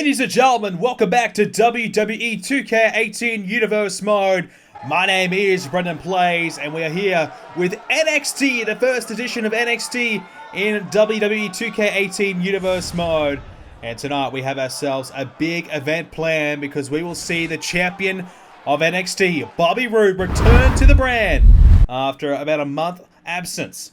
Ladies and gentlemen, welcome back to WWE 2k18 Universe Mode. My name is BrendenPlayz, and we're here with NXT, the first edition of NXT in WWE 2k18 Universe Mode. And tonight we have ourselves a big event planned because we will see the champion of NXT, Bobby Roode, return to the brand after about a month absence.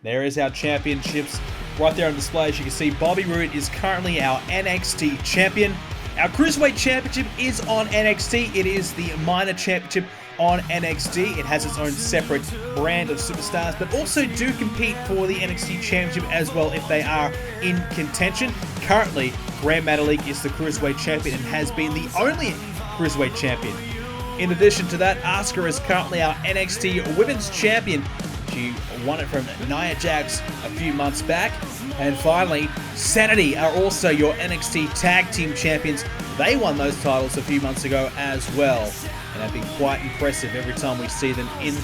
There is our championships right there on display. As you can see, Bobby Roode is currently our NXT champion. Our Cruiserweight championship is on NXT. It is the minor championship on NXT. It has its own separate brand of superstars, but also do compete for the NXT championship as well if they are in contention. Currently, Gran Metalik is the Cruiserweight champion and has been the only Cruiserweight champion. In addition to that, Asuka is currently our NXT Women's Champion. She won it from Nia Jax a few months back. And finally, Sanity are also your NXT Tag Team Champions. They won those titles a few months ago as well. And have been quite impressive every time we see them in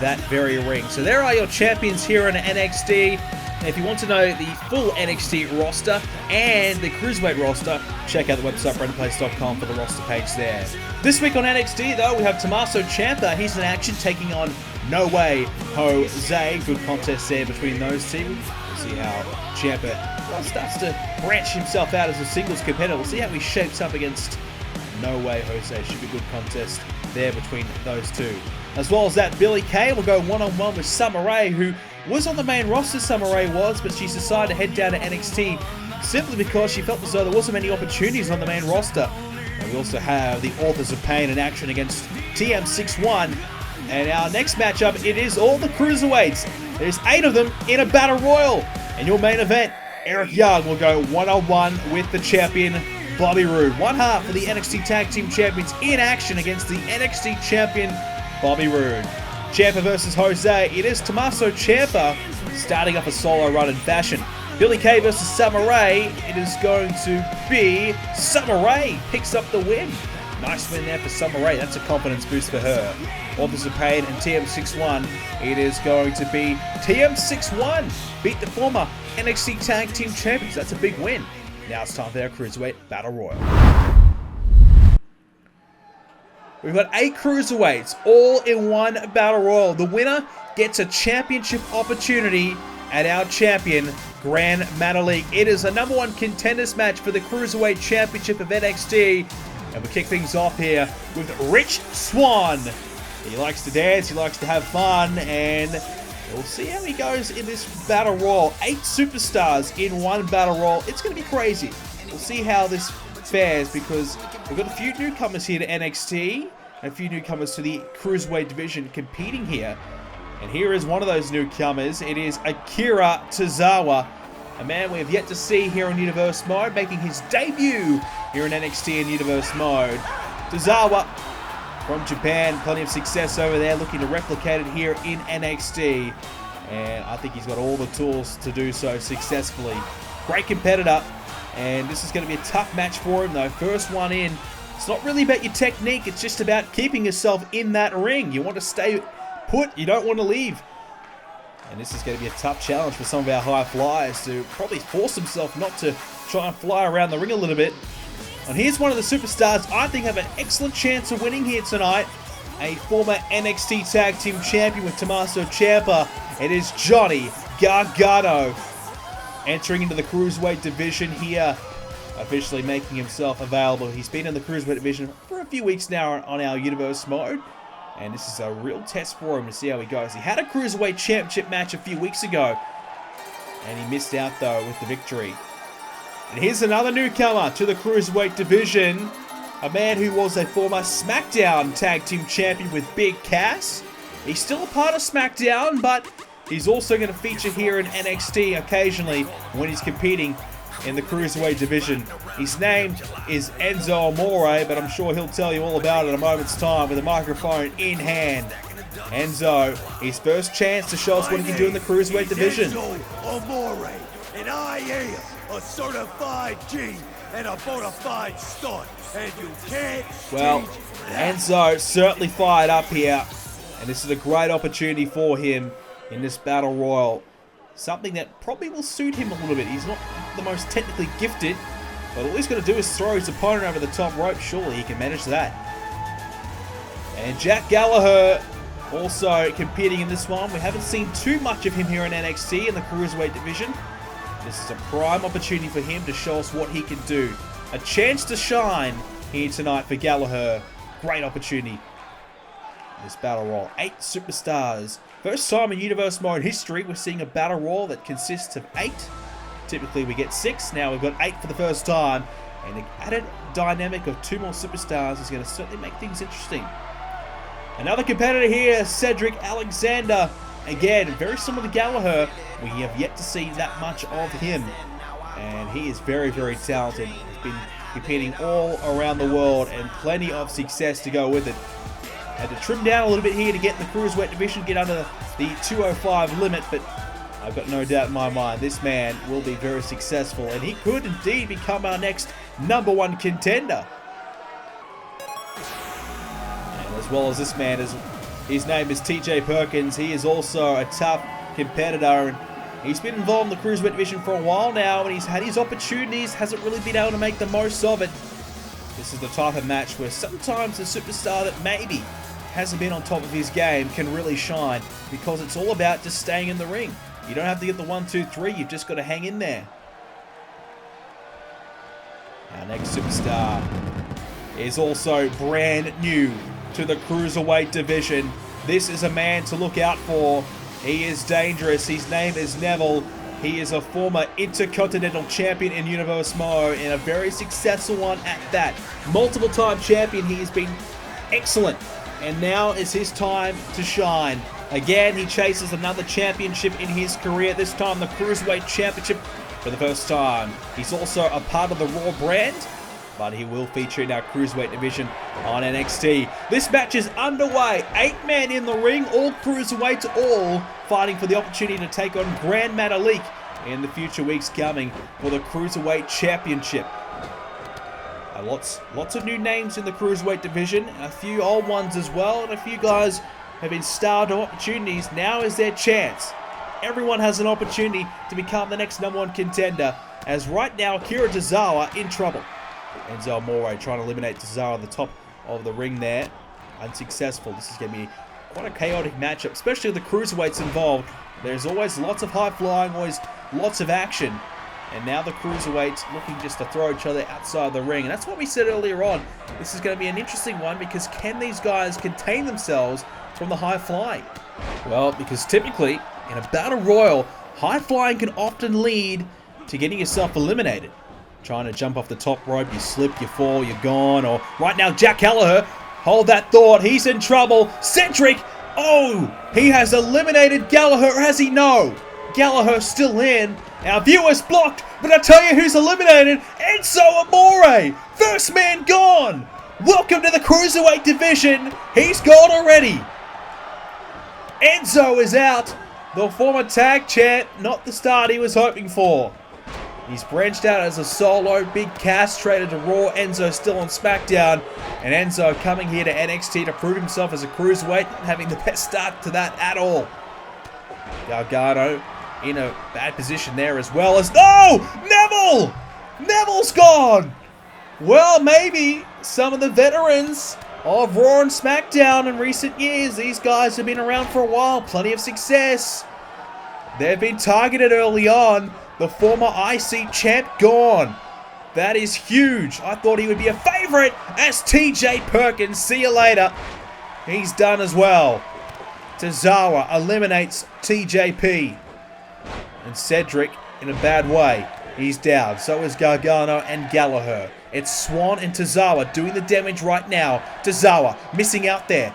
that very ring. So there are your champions here in NXT. And if you want to know the full NXT roster and the Cruiserweight roster, check out the website BrendenPlayz.com for the roster page there. This week on NXT, though, we have Tommaso Ciampa. He's in action taking on No Way Jose. Good contest there between those two. We'll see how Ciampa starts to branch himself out as a singles competitor. We'll see how he shapes up against No Way Jose. Should be a good contest there between those two. As well as that, Billie Kay will go one-on-one with Summer Rae, who was on the main roster, Summer Rae was, but she's decided to head down to NXT simply because she felt as though there wasn't many opportunities on the main roster. And we also have the Authors of Pain in action against TM61. And our next matchup, it is all the Cruiserweights. There's 8 of them in a Battle Royal. And your main event, Eric Young will go one-on-one with the champion, Bobby Roode. One half for the NXT Tag Team Champions in action against the NXT Champion, Bobby Roode. Ciampa versus Jose. It is Tommaso Ciampa starting off a solo run in fashion. Billie Kay versus Summer Rae. It is going to be Summer Rae picks up the win. Nice win there for Summer Rae. That's a confidence boost for her. Authors of Pain and TM61. It is going to be TM61 beat the former NXT Tag Team Champions. That's a big win. Now it's time for our Cruiserweight Battle Royal. We've got 8 Cruiserweights all in one Battle Royal. The winner gets a championship opportunity at our champion, Gran Metalik. It is a #1 contenders match for the Cruiserweight Championship of NXT. And we kick things off here with Rich Swann. He likes to dance, he likes to have fun, and we'll see how he goes in this Battle Royal. 8 superstars in one Battle Royal. It's going to be crazy. We'll see how this fares because we've got a few newcomers here to NXT and a few newcomers to the Cruiserweight division competing here. And here is one of those newcomers. It is Akira Tozawa, a man we have yet to see here in Universe Mode, making his debut here in NXT in Universe Mode. Tozawa from Japan, plenty of success over there, looking to replicate it here in NXT. And I think he's got all the tools to do so successfully. Great competitor. And this is going to be a tough match for him though. First one in. It's not really about your technique. It's just about keeping yourself in that ring. You want to stay put. You don't want to leave. And this is going to be a tough challenge for some of our high flyers to probably force himself not to try and fly around the ring a little bit. And here's one of the superstars I think have an excellent chance of winning here tonight. A former NXT Tag Team Champion with Tommaso Ciampa. It is Johnny Gargano. Entering into the Cruiserweight division here, officially making himself available. He's been in the Cruiserweight division for a few weeks now on our Universe Mode, and this is a real test for him to see how he goes. He had a Cruiserweight Championship match a few weeks ago, and he missed out though with the victory. And here's another newcomer to the Cruiserweight division, a man who was a former SmackDown Tag Team Champion with Big Cass. He's still a part of SmackDown, but he's also going to feature here in NXT occasionally when he's competing in the Cruiserweight division. His name is Enzo Amore, but I'm sure he'll tell you all about it in a moment's time with a microphone in hand. Enzo, his first chance to show us what he can do in the Cruiserweight division. Enzo Amore, and I am a certified G and a bona fide stud, and you can't Well, Enzo certainly fired up here, and this is a great opportunity for him in this Battle Royal. Something that probably will suit him a little bit. He's not the most technically gifted, But all he's going to do is throw his opponent over the top rope. Surely he can manage that. And Jack Gallagher also competing in this one. We haven't seen too much of him here in NXT in the Cruiserweight division. This is a prime opportunity for him to show us what he can do. A chance to shine here tonight for Gallagher. Great opportunity. This battle royal, 8 superstars. First time in Universe Mode history we're seeing a battle royal that consists of 8. Typically we get 6, now we've got 8 for the first time. And the added dynamic of 2 more superstars is going to certainly make things interesting. Another competitor here, Cedric Alexander. Again, very similar to Gallagher. We have yet to see that much of him. And he is very, very talented. He's been competing all around the world and plenty of success to go with it. Had to trim down a little bit here to get in the Cruiserweight division, get under the 205 limit, but I've got no doubt in my mind this man will be very successful, and he could indeed become our next #1 contender. And as well as this man, his name is TJ Perkins. He is also a tough competitor, and he's been involved in the Cruiserweight division for a while now, and he's had his opportunities, hasn't really been able to make the most of it. This is the type of match where sometimes a superstar that maybe hasn't been on top of his game can really shine, because it's all about just staying in the ring. You don't have to get the 1, 2, 3, you've just got to hang in there. Our next superstar is also brand new to the Cruiserweight division. This is a man to look out for. He is dangerous. His name is Neville. He is a former Intercontinental Champion in Universe Mode, and a very successful one at that. Multiple time champion. He has been excellent, and now is his time to shine. Again, he chases another championship in his career, this time the Cruiserweight Championship for the first time. He's also a part of the Raw brand, but he will feature in our Cruiserweight division on NXT. This match is underway. 8 men in the ring, all Cruiserweights, all fighting for the opportunity to take on Grand Metalik in the future weeks coming for the Cruiserweight Championship. Lots of new names in the Cruiserweight division, a few old ones as well, and a few guys have been starved of opportunities. Now is their chance. Everyone has an opportunity to become the next #1 contender, as right now Akira Tozawa in trouble. Enzo Amore trying to eliminate Tozawa on the top of the ring there. Unsuccessful. This is going to be quite a chaotic matchup, especially with the Cruiserweights involved. There's always lots of high flying, always lots of action. And now the Cruiserweights looking just to throw each other outside the ring. And that's what we said earlier on. This is going to be an interesting one, because can these guys contain themselves from the high flying? Well, because typically in a battle royal, high flying can often lead to getting yourself eliminated. Trying to jump off the top rope, you slip, you fall, you're gone. Or right now, Jack Gallagher, hold that thought, he's in trouble. Cedric, oh, he has eliminated Gallagher, has he? No. Gallagher still in. Our viewer's blocked, but I tell you who's eliminated, Enzo Amore. First man gone. Welcome to the Cruiserweight division. He's gone already. Enzo is out. The former tag champ, not the start he was hoping for. He's branched out as a solo, big castrated to Raw. Enzo still on SmackDown. And Enzo coming here to NXT to prove himself as a Cruiserweight, having the best start to that at all. Gargano in a bad position there, as well as... No! Neville! Neville's gone! Well, maybe some of the veterans of Raw and SmackDown in recent years, these guys have been around for a while, plenty of success. They've been targeted early on. The former IC champ gone. That is huge. I thought he would be a favorite as TJ Perkins. See you later. He's done as well. Tozawa eliminates TJP. And Cedric in a bad way. He's down. So is Gargano and Gallagher. It's Swan and Tozawa doing the damage right now. Tozawa missing out there.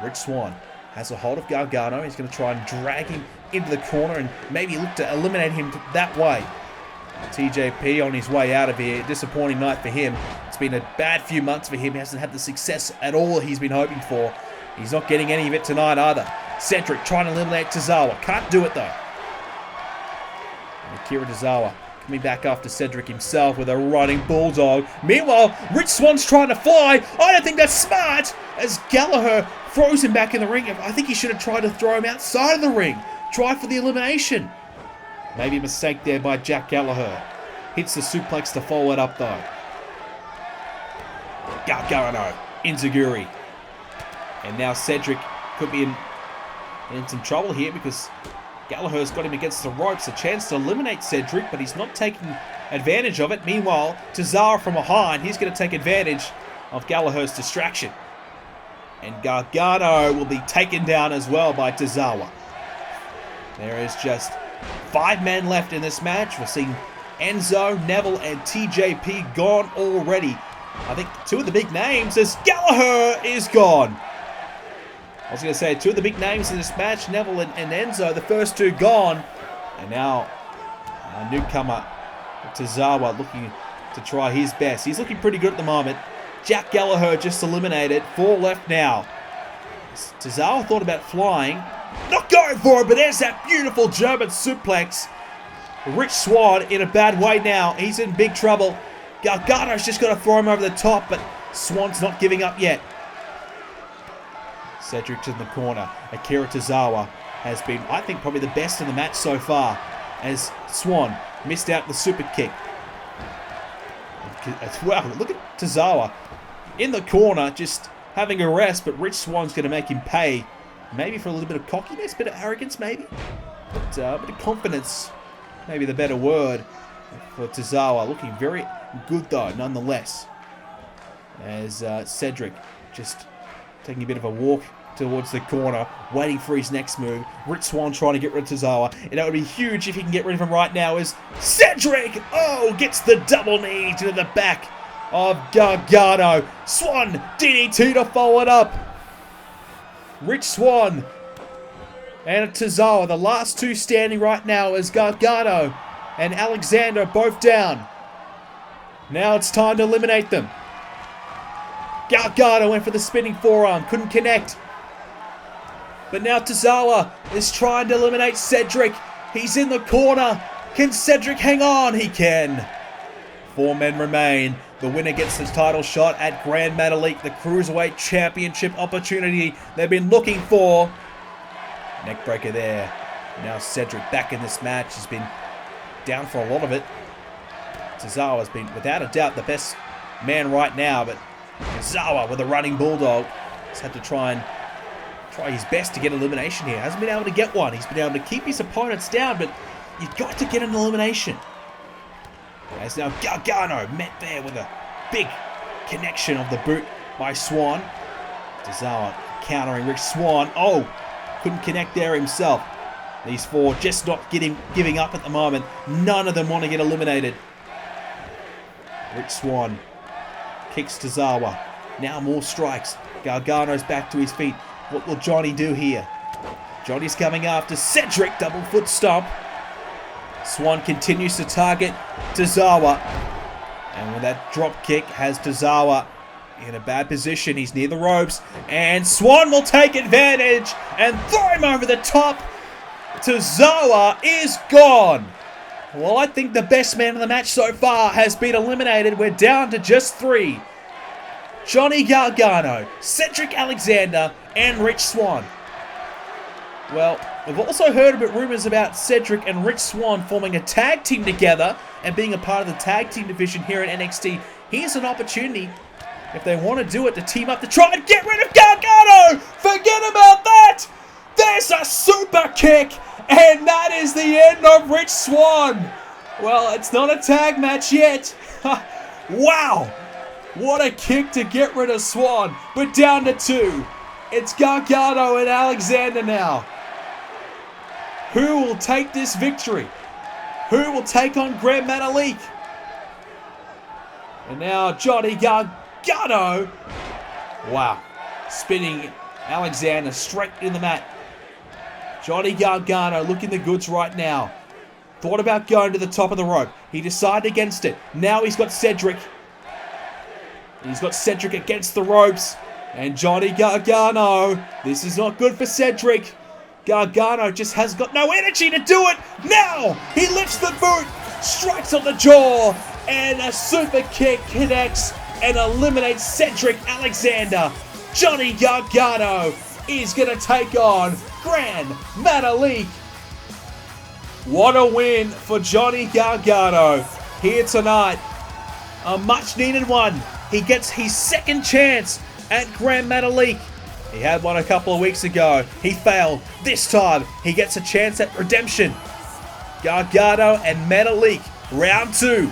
Rich Swan has a hold of Gargano. He's going to try and drag him into the corner and maybe look to eliminate him that way. TJP on his way out of here. Disappointing night for him. It's been a bad few months for him. He hasn't had the success at all he's been hoping for. He's not getting any of it tonight either. Cedric trying to eliminate Tozawa. Can't do it though. And Akira Tozawa coming back after Cedric himself with a running bulldog. Meanwhile, Rich Swan's trying to fly. I don't think that's smart, as Gallagher throws him back in the ring. I think he should have tried to throw him outside of the ring. Try for the elimination. Maybe a mistake there by Jack Gallagher. Hits the suplex to follow it up though. Gargano, Enziguri. And now Cedric could be in some trouble here because Gallagher's got him against the ropes. A chance to eliminate Cedric, but he's not taking advantage of it. Meanwhile, Tozawa from behind, he's going to take advantage of Gallagher's distraction. And Gargano will be taken down as well by Tozawa. There is just 5 men left in this match. We're seeing Enzo, Neville, and TJP gone already. I think 2 of the big names as Gallagher is gone. I was going to say 2 of the big names in this match, Neville and Enzo, the first 2 gone. And now our newcomer, Tozawa, looking to try his best. He's looking pretty good at the moment. Jack Gallagher just eliminated. 4 left now. Tozawa thought about flying. Not going for it, but there's that beautiful German suplex. Rich Swann in a bad way now. He's in big trouble. Gargano's just got to throw him over the top, but Swann's not giving up yet. Cedric's in the corner. Akira Tozawa has been, I think, probably the best in the match so far, as Swann missed out the super kick. Wow, look at Tozawa in the corner, just having a rest, but Rich Swann's going to make him pay. Maybe for a little bit of cockiness, a bit of arrogance maybe. But a bit of confidence, maybe the better word for Tozawa. Looking very good though, nonetheless. As Cedric just taking a bit of a walk towards the corner, waiting for his next move. Rich Swann trying to get rid of Tozawa. And that would be huge if he can get rid of him right now as Cedric, gets the double knee to the back of Gargano. Swann, DDT to follow it up. Rich Swann and Tozawa, the last 2 standing right now as Gargano and Alexander both down. Now it's time to eliminate them. Gargano went for the spinning forearm, couldn't connect. But now Tozawa is trying to eliminate Cedric. He's in the corner. Can Cedric hang on? He can. 4 men remain. The winner gets the title shot at Grand Metalik, the Cruiserweight Championship opportunity they've been looking for. Neckbreaker there. Now Cedric back in this match. He's been down for a lot of it. Tozawa has been, without a doubt, the best man right now, but Tozawa with a running bulldog has had to try his best to get elimination here. Hasn't been able to get one. He's been able to keep his opponents down, but you've got to get an elimination. As now Gargano met there with a big connection of the boot by Swann. Tozawa countering Rich Swann. Couldn't connect there himself. These 4 just not giving up at the moment. None of them want to get eliminated. Rich Swann kicks Tozawa. Now more strikes. Gargano's back to his feet. What will Johnny do here? Johnny's coming after Cedric. Double foot stomp. Swann continues to target Tozawa. And with that drop kick has Tozawa in a bad position. He's near the ropes. And Swann will take advantage and throw him over the top. Tozawa is gone. Well, I think the best man in the match so far has been eliminated. We're down to just 3. Johnny Gargano, Cedric Alexander, and Rich Swann. Well, we've also heard a bit rumors about Cedric and Rich Swann forming a tag team together and being a part of the tag team division here at NXT. Here's an opportunity, if they want to do it, to team up to try and get rid of Gargano! Forget about that! There's a super kick, and that is the end of Rich Swann. Well, it's not a tag match yet. Wow! What a kick to get rid of Swann. We're down to 2. It's Gargano and Alexander now. Who will take this victory? Who will take on Grand Metalik? And now Johnny Gargano. Wow. Spinning Alexander straight in the mat. Johnny Gargano looking the goods right now. Thought about going to the top of the rope. He decided against it. Now he's got Cedric. He's got Cedric against the ropes. And Johnny Gargano. This is not good for Cedric. Gargano just has got no energy to do it. Now he lifts the boot. Strikes on the jaw. And a super kick connects and eliminates Cedric Alexander. Johnny Gargano is going to take on Grand Metalik. What a win for Johnny Gargano. here tonight. A much needed one. He gets his second chance at Grand Metalik. He had one a couple of weeks ago. He failed. This time, he gets a chance at redemption. Gargano and Metalik, round 2.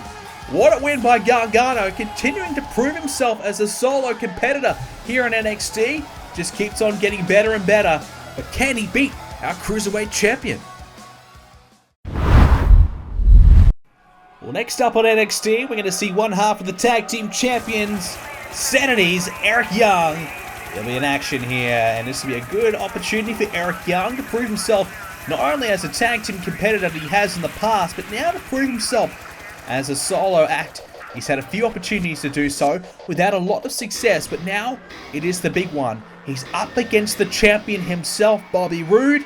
What a win by Gargano, continuing to prove himself as a solo competitor here in NXT. Just keeps on getting better and better. But can he beat our Cruiserweight champion? Well, next up on NXT, we're going to see one half of the Tag Team Champions, Sanity's Eric Young. He'll be in action here, and this will be a good opportunity for Eric Young to prove himself not only as a tag team competitor that he has in the past, but now to prove himself as a solo act. He's had a few opportunities to do so without a lot of success, but now it is the big one. He's up against the champion himself, Bobby Roode.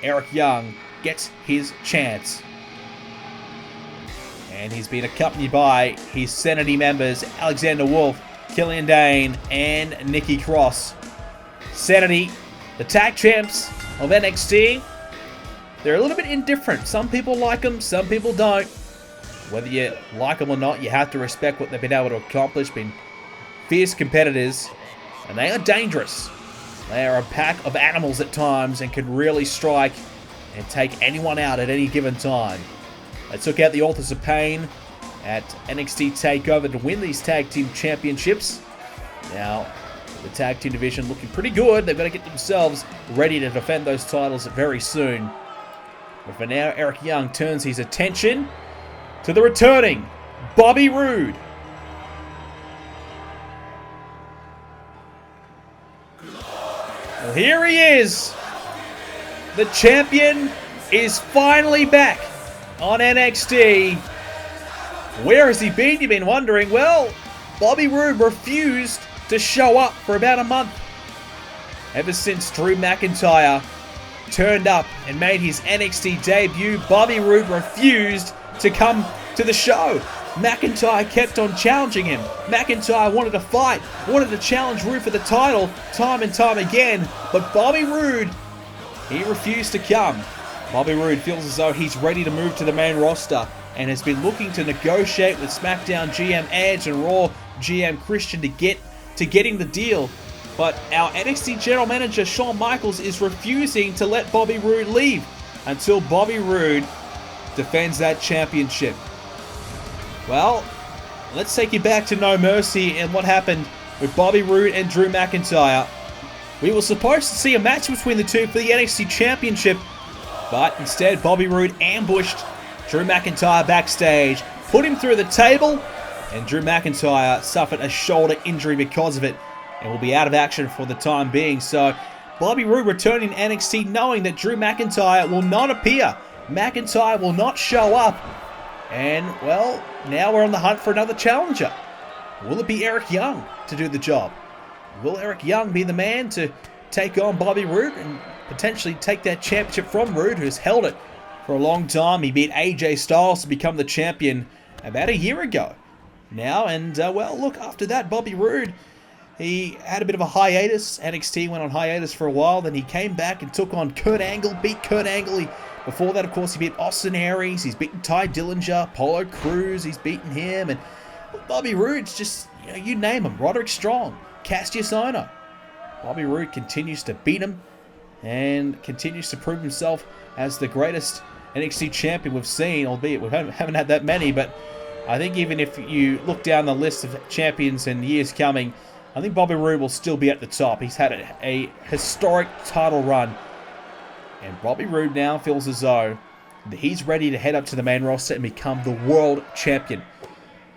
Eric Young gets his chance. And he's been accompanied by his Sanity members, Alexander Wolf, Killian Dane, and Nikki Cross. Sanity, the tag champs of NXT, they're a little bit indifferent. Some people like them, some people don't. Whether you like them or not, you have to respect what they've been able to accomplish. Been fierce competitors, and they are dangerous. They are a pack of animals at times and can really strike and take anyone out at any given time. They took out the Authors of Pain at NXT TakeOver to win these Tag Team Championships. Now, the Tag Team division looking pretty good. They've got to get themselves ready to defend those titles very soon. But for now, Eric Young turns his attention to the returning Bobby Roode. Well, here he is. The champion is finally back on NXT. Where has he been, you've been wondering? Well, Bobby Roode refused to show up for about a month. Ever since Drew McIntyre turned up and made his NXT debut, Bobby Roode refused to come to the show. McIntyre kept on challenging him. McIntyre wanted to fight, wanted to challenge Roode for the title time and time again, but Bobby Roode, he refused to come. Bobby Roode feels as though he's ready to move to the main roster and has been looking to negotiate with SmackDown GM Edge and Raw GM Christian to getting the deal. But our NXT General Manager Shawn Michaels is refusing to let Bobby Roode leave until Bobby Roode defends that championship. Well, let's take you back to No Mercy and what happened with Bobby Roode and Drew McIntyre. We were supposed to see a match between the two for the NXT Championship, but instead Bobby Roode ambushed Drew McIntyre backstage, put him through the table, and Drew McIntyre suffered a shoulder injury because of it and will be out of action for the time being. So Bobby Roode returning to NXT knowing that Drew McIntyre will not appear. McIntyre will not show up. And, well, now we're on the hunt for another challenger. Will it be Eric Young to do the job? Will Eric Young be the man to take on Bobby Roode and potentially take that championship from Roode, who's held it for a long time? He beat AJ Styles to become the champion about a year ago now. And, well, look, after that, Bobby Roode, he had a bit of a hiatus. NXT went on hiatus for a while. Then he came back and took on Kurt Angle, beat Kurt Angle. Before that, of course, he beat Austin Aries. He's beaten Ty Dillinger, Apollo Crews. He's beaten him. And Bobby Roode's just, you name him. Roderick Strong, Cassius Ohno. Bobby Roode continues to beat him and continues to prove himself as the greatest NXT champion we've seen, albeit we haven't had that many. But I think even if you look down the list of champions in years coming, I think Bobby Roode will still be at the top. He's had a historic title run. And Bobby Roode now feels as though he's ready to head up to the main roster and become the world champion.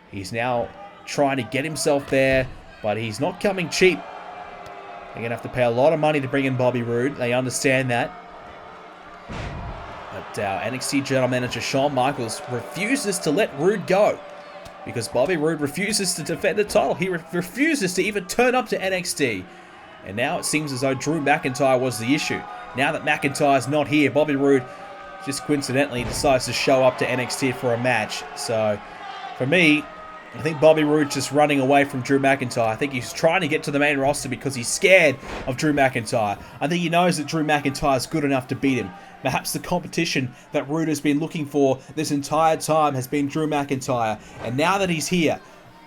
He's now trying to get himself there, but he's not coming cheap. They're going to have to pay a lot of money to bring in Bobby Roode. They understand that. But our NXT General Manager Shawn Michaels refuses to let Roode go because Bobby Roode refuses to defend the title. He refuses to even turn up to NXT. And now it seems as though Drew McIntyre was the issue. Now that McIntyre's not here, Bobby Roode just coincidentally decides to show up to NXT for a match. So, for me, I think Bobby Roode's just running away from Drew McIntyre. I think he's trying to get to the main roster because he's scared of Drew McIntyre. I think he knows that Drew McIntyre is good enough to beat him. Perhaps the competition that Roode has been looking for this entire time has been Drew McIntyre. And now that he's here,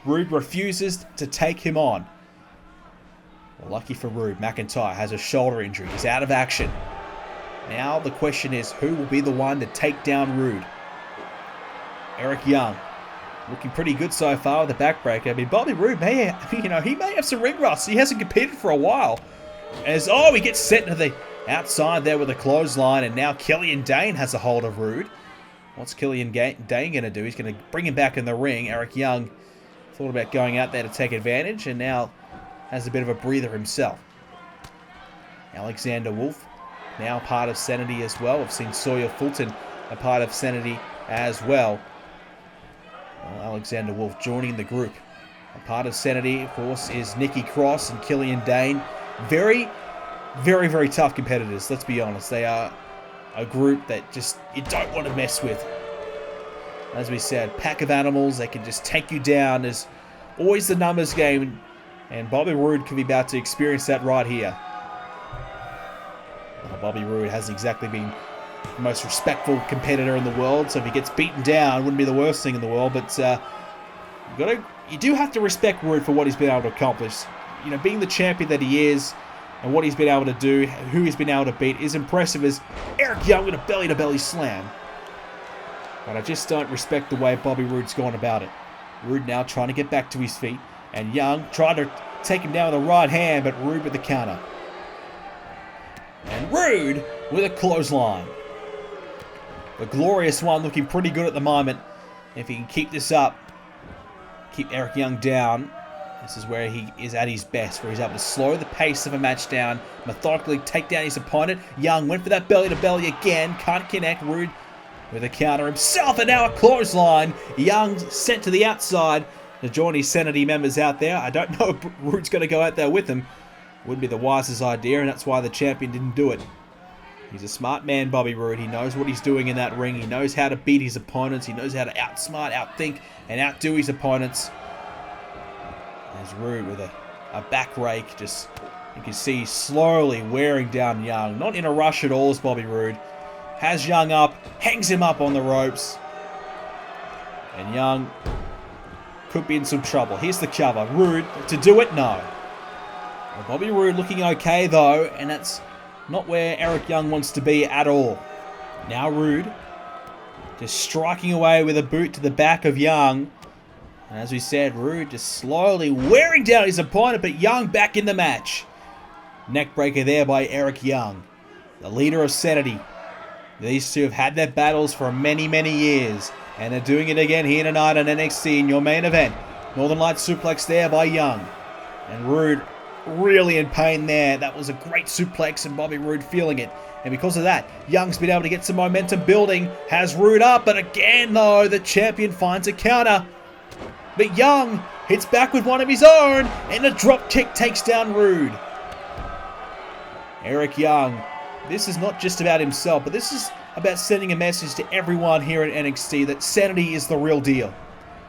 Roode refuses to take him on. Well, lucky for Roode, McIntyre has a shoulder injury. He's out of action. Now the question is, who will be the one to take down Roode? Eric Young. Looking pretty good so far with the backbreaker. I mean, Bobby Roode may, he may have some ring rust. He hasn't competed for a while. As, he gets sent to the outside there with a clothesline, and now Killian Dane has a hold of Roode. What's Killian Dane going to do? He's going to bring him back in the ring. Eric Young thought about going out there to take advantage, and now has a bit of a breather himself. Alexander Wolf, now part of Sanity as well. We've seen Sawyer Fulton, a part of Sanity as well. Alexander Wolf joining the group. A part of Sanity, of course, is Nikki Cross and Killian Dane. Very, very, very tough competitors, let's be honest. They are a group that just you don't want to mess with. As we said, pack of animals, they can just take you down. There's always the numbers game, and Bobby Roode could be about to experience that right here. Well, Bobby Roode hasn't exactly been the most respectful competitor in the world, so if he gets beaten down, it wouldn't be the worst thing in the world, but you do have to respect Roode for what he's been able to accomplish. Being the champion that he is, and what he's been able to do, who he's been able to beat, is impressive as Eric Young with a belly-to-belly slam. But I just don't respect the way Bobby Roode's gone about it. Roode now trying to get back to his feet, and Young trying to take him down with the right hand, but Roode with the counter. And Roode with a clothesline. The glorious one looking pretty good at the moment. If he can keep this up, keep Eric Young down, this is where he is at his best, where he's able to slow the pace of a match down, methodically take down his opponent. Young went for that belly-to-belly again, can't connect. Roode with a counter himself, and now a clothesline. Young sent to the outside to join his Sanity members out there. I don't know if Roode's going to go out there with them. Wouldn't be the wisest idea, and that's why the champion didn't do it. He's a smart man, Bobby Roode. He knows what he's doing in that ring. He knows how to beat his opponents. He knows how to outsmart, outthink, and outdo his opponents. There's Roode with a back rake. Just, you can see slowly wearing down Young. Not in a rush at all as Bobby Roode. Has Young up, hangs him up on the ropes. And Young could be in some trouble. Here's the cover. Roode to do it? No. Well, Bobby Roode looking okay though, and that's not where Eric Young wants to be at all. Now Roode just striking away with a boot to the back of Young. And as we said, Roode just slowly wearing down his opponent, but Young back in the match. Neckbreaker there by Eric Young, the leader of Sanity. These two have had their battles for many, many years, and they're doing it again here tonight on NXT in your main event. Northern Lights suplex there by Young. And Roode really in pain there. That was a great suplex, and Bobby Roode feeling it. And because of that, Young's been able to get some momentum building. Has Roode up, but again though, the champion finds a counter. But Young hits back with one of his own, and a drop kick takes down Roode. Eric Young, this is not just about himself, but this is about sending a message to everyone here at NXT that Sanity is the real deal.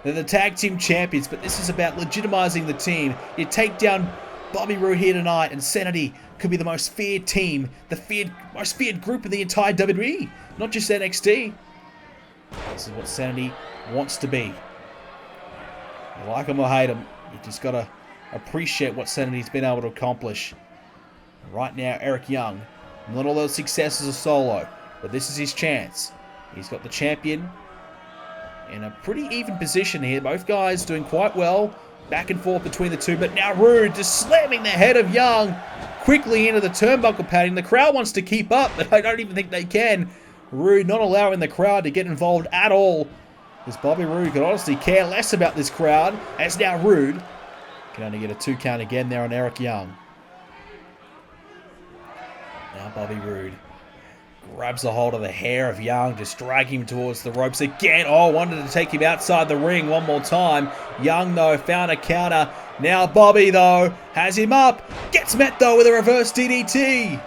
They're the tag team champions, but this is about legitimizing the team. You take down Bobby Roode here tonight, and Sanity could be the most feared team, the most feared group in the entire WWE, not just NXT. This is what Sanity wants to be. You like them or hate them, you just got to appreciate what Sanity's been able to accomplish. Right now, Eric Young, not all those successes are solo, but this is his chance. He's got the champion in a pretty even position here. Both guys doing quite well, back and forth between the two, but now Roode just slamming the head of Young quickly into the turnbuckle padding. The crowd wants to keep up, but I don't even think they can. Roode not allowing the crowd to get involved at all, because Bobby Roode could honestly care less about this crowd, as now Roode can only get a 2 count again there on Eric Young. Now Bobby Roode grabs a hold of the hair of Young, just dragging him towards the ropes again. Oh, wanted to take him outside the ring one more time. Young, though, found a counter. Now Bobby, though, has him up. Gets met, though, with a reverse DDT.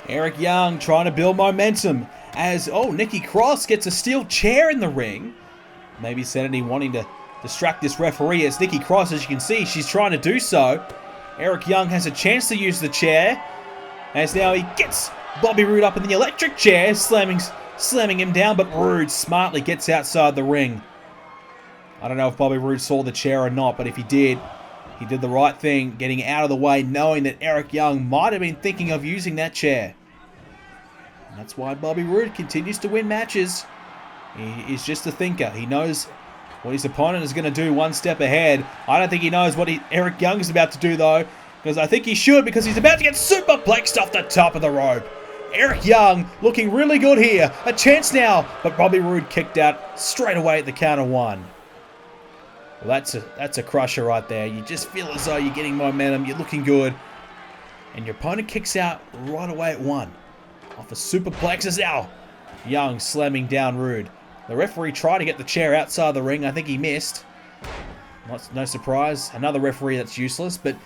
Eric Young trying to build momentum as, Nikki Cross gets a steel chair in the ring. Maybe Sanity wanting to distract this referee as Nikki Cross, as you can see, she's trying to do so. Eric Young has a chance to use the chair, as now he gets Bobby Roode up in the electric chair, slamming him down, but Roode smartly gets outside the ring. I don't know if Bobby Roode saw the chair or not, but if he did the right thing, getting out of the way, knowing that Eric Young might have been thinking of using that chair. And that's why Bobby Roode continues to win matches. He is just a thinker. He knows what his opponent is going to do one step ahead. I don't think he knows what Eric Young is about to do, though, because I think he should, because he's about to get superplexed off the top of the rope. Eric Young looking really good here. A chance now, but Bobby Roode kicked out straight away at the count of 1. Well, that's a crusher right there. You just feel as though you're getting momentum, you're looking good, and your opponent kicks out right away at 1. Off a superplex as now Young slamming down Roode. The referee tried to get the chair outside the ring. I think he missed. No surprise. Another referee that's useless, but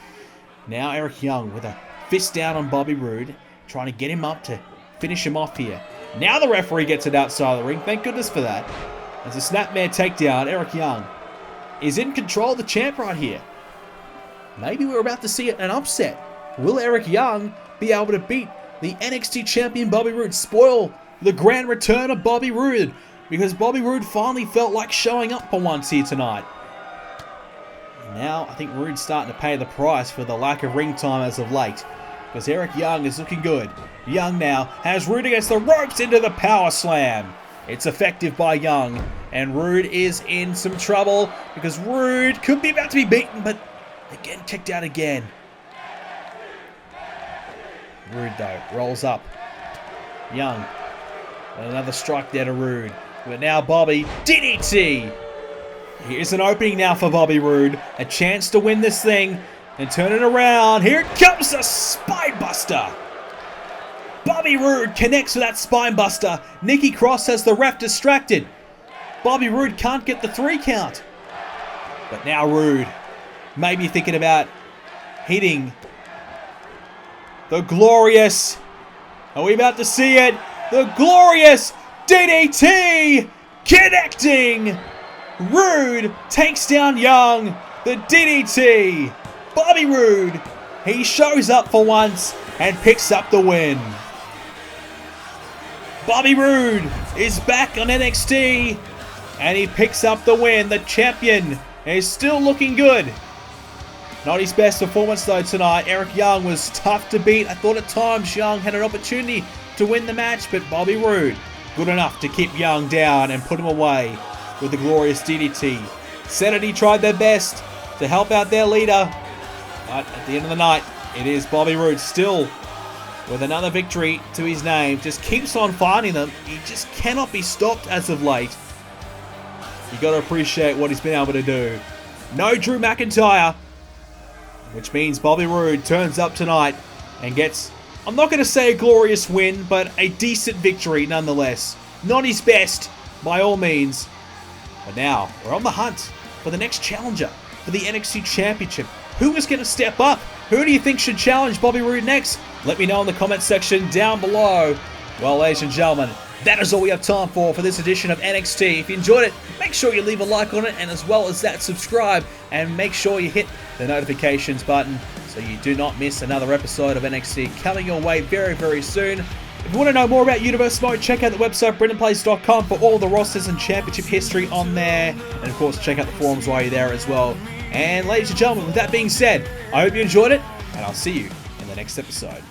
now Eric Young with a fist down on Bobby Roode, trying to get him up to finish him off here. Now the referee gets it outside the ring. Thank goodness for that. As a snapmare takedown, Eric Young is in control of the champ right here. Maybe we're about to see an upset. Will Eric Young be able to beat the NXT Champion Bobby Roode, spoil the grand return of Bobby Roode? Because Bobby Roode finally felt like showing up for once here tonight. And now I think Roode's starting to pay the price for the lack of ring time as of late. Because Eric Young is looking good. Young now has Roode against the ropes into the power slam. It's effective by Young. And Roode is in some trouble because Roode could be about to be beaten, but again kicked out again. Roode though rolls up. Young. Another strike there to Roode. But now Bobby, DDT. Here's an opening now for Bobby Roode. A chance to win this thing and turn it around. Here it comes, a spine buster. Bobby Roode connects with that spine buster. Nikki Cross has the ref distracted. Bobby Roode can't get the 3 count. But now Roode maybe thinking about hitting the glorious, are we about to see it? The glorious DDT connecting. Roode takes down Young. The DDT. Bobby Roode, he shows up for once and picks up the win. Bobby Roode is back on NXT and he picks up the win. The champion is still looking good. Not his best performance though tonight. Eric Young was tough to beat. I thought at times Young had an opportunity to win the match, but Bobby Roode good enough to keep Young down and put him away with the glorious DDT. Sanity tried their best to help out their leader, but at the end of the night, it is Bobby Roode still with another victory to his name. Just keeps on finding them. He just cannot be stopped as of late. You got to appreciate what he's been able to do. No Drew McIntyre, which means Bobby Roode turns up tonight and gets, I'm not going to say a glorious win, but a decent victory nonetheless. Not his best, by all means. But now, we're on the hunt for the next challenger for the NXT Championship. Who is going to step up? Who do you think should challenge Bobby Roode next? Let me know in the comment section down below. Well, ladies and gentlemen, that is all we have time for this edition of NXT. If you enjoyed it, make sure you leave a like on it, and as well as that, subscribe, and make sure you hit the notifications button so you do not miss another episode of NXT coming your way very, very soon. If you want to know more about Universe Mode, check out the website BrendenPlayz.com for all the rosters and championship history on there. And of course, check out the forums while you're there as well. And ladies and gentlemen, with that being said, I hope you enjoyed it, and I'll see you in the next episode.